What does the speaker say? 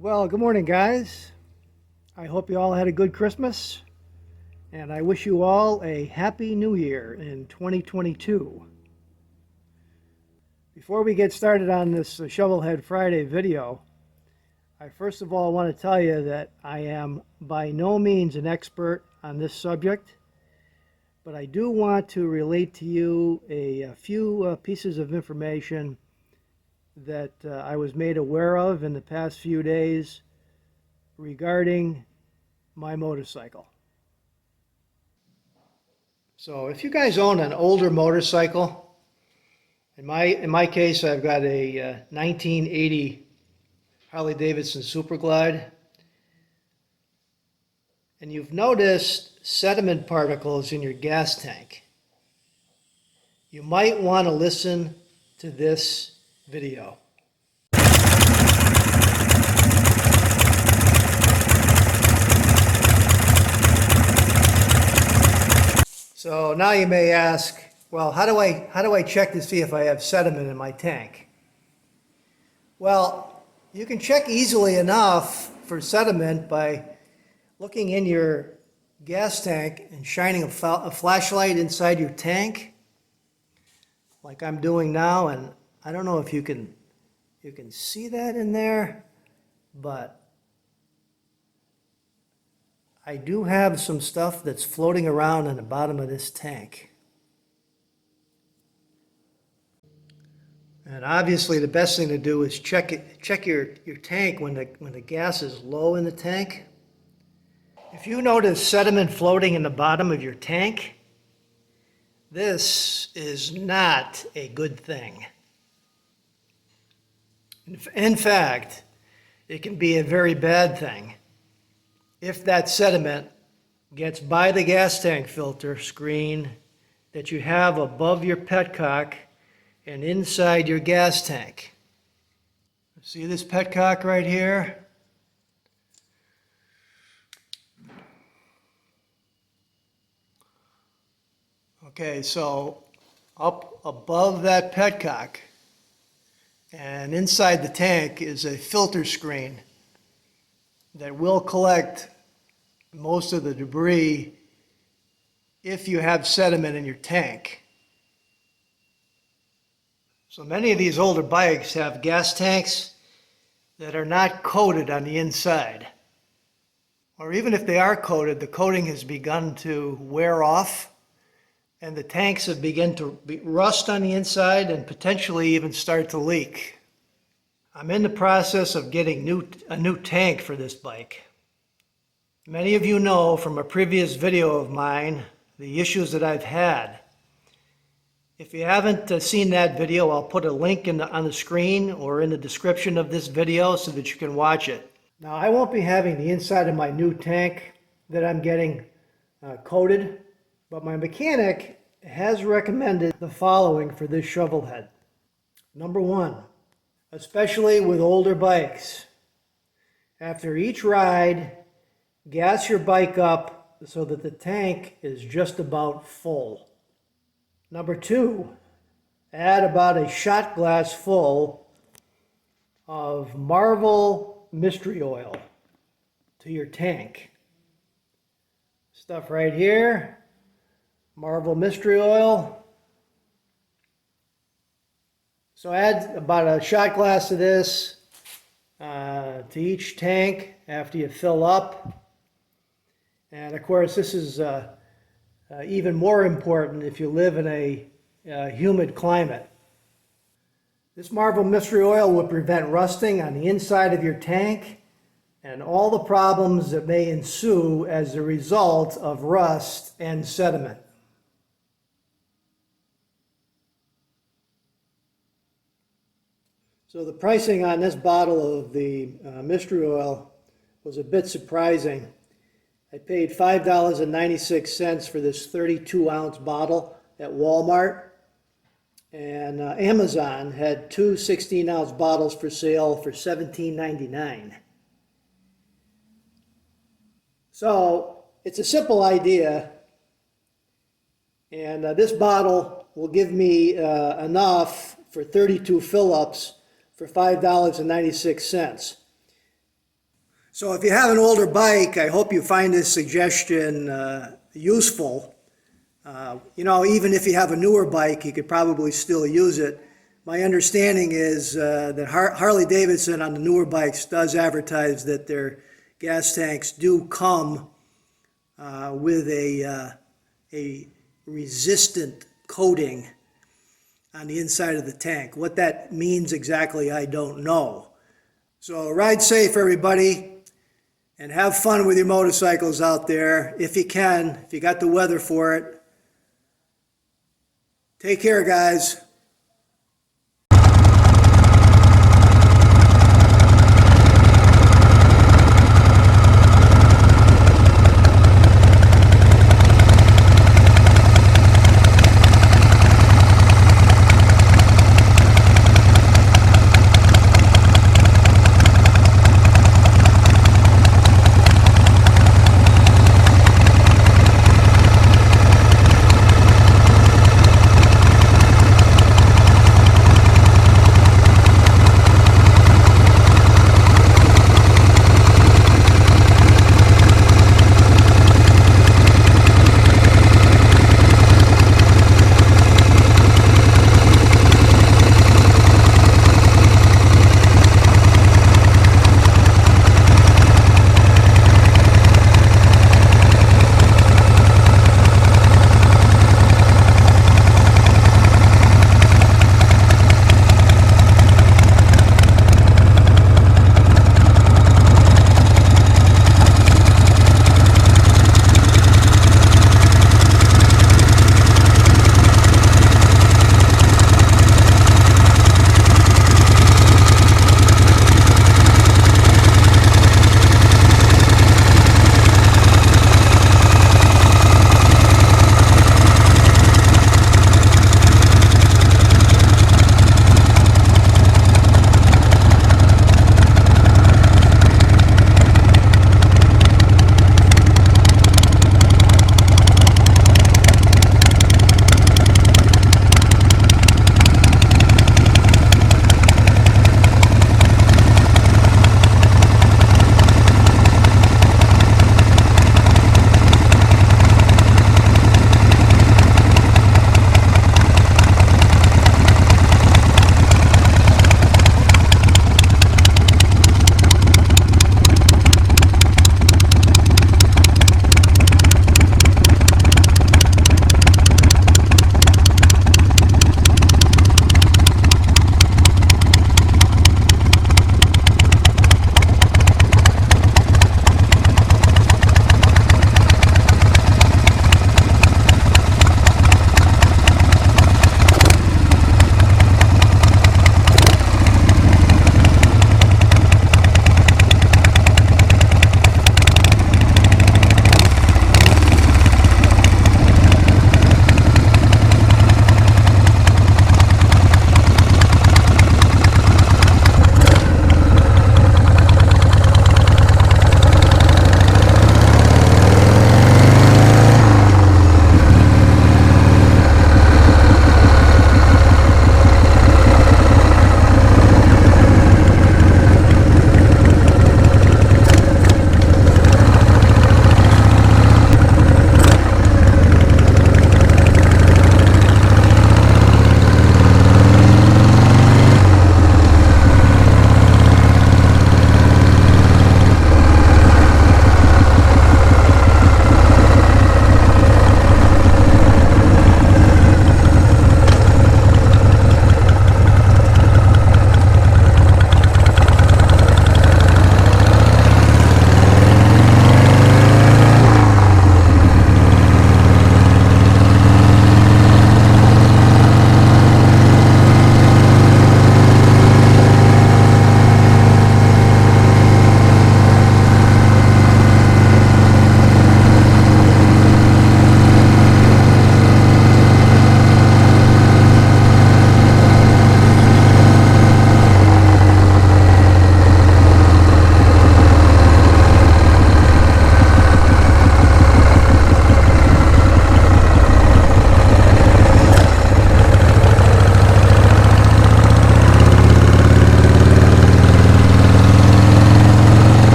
Well, good morning, guys. I hope you all had a good Christmas, and I wish you all a happy new year in 2022. Before we get started on this Shovelhead Friday video, I first of all want to tell you that I am by no means an expert on this subject, but I do want to relate to you a few pieces of information that I was made aware of in the past few days regarding my motorcycle. So if you guys own an older motorcycle, in my case, I've got a 1980 Harley Davidson Super Glide, and you've noticed sediment particles in your gas tank, you might want to listen to this video. So now you may ask, well, how do I check to see if I have sediment in my tank? Well, you can check easily enough for sediment by looking in your gas tank and shining a flashlight inside your tank, like I'm doing now. And I don't know if you can see that in there, but I do have some stuff that's floating around in the bottom of this tank. And obviously the best thing to do is check your tank when the gas is low in the tank. If you notice sediment floating in the bottom of your tank, this is not a good thing. In fact, it can be a very bad thing if that sediment gets by the gas tank filter screen that you have above your petcock and inside your gas tank. See this petcock right here? Okay, so up above that petcock and inside the tank is a filter screen that will collect most of the debris if you have sediment in your tank. So many of these older bikes have gas tanks that are not coated on the inside. Or even if they are coated, the coating has begun to wear off and the tanks have begun to rust on the inside and potentially even start to leak. I'm in the process of getting a new tank for this bike. Many of you know from a previous video of mine the issues that I've had. If you haven't seen that video, I'll put a link on the screen or in the description of this video so that you can watch it. Now, I won't be having the inside of my new tank that I'm getting coated, but my mechanic has recommended the following for this shovel head. Number one, especially with older bikes, after each ride, gas your bike up so that the tank is just about full. Number two, add about a shot glass full of Marvel Mystery Oil to your tank. Stuff right here, Marvel Mystery Oil. So add about a shot glass of this to each tank after you fill up. And of course, this is even more important if you live in a humid climate. This Marvel Mystery Oil will prevent rusting on the inside of your tank and all the problems that may ensue as a result of rust and sediment. So the pricing on this bottle of the Mystery Oil was a bit surprising. I paid $5.96 for this 32-ounce bottle at Walmart, and Amazon had two 16-ounce bottles for sale for $17.99. So it's a simple idea, and this bottle will give me enough for 32 fill-ups for $5.96. So if you have an older bike, I hope you find this suggestion useful. Even if you have a newer bike, you could probably still use it. My understanding is that Harley-Davidson on the newer bikes does advertise that their gas tanks do come with a resistant coating on the inside of the tank. What that means exactly, I don't know. So ride safe, everybody, and have fun with your motorcycles out there if you can, if you got the weather for it. Take care, guys.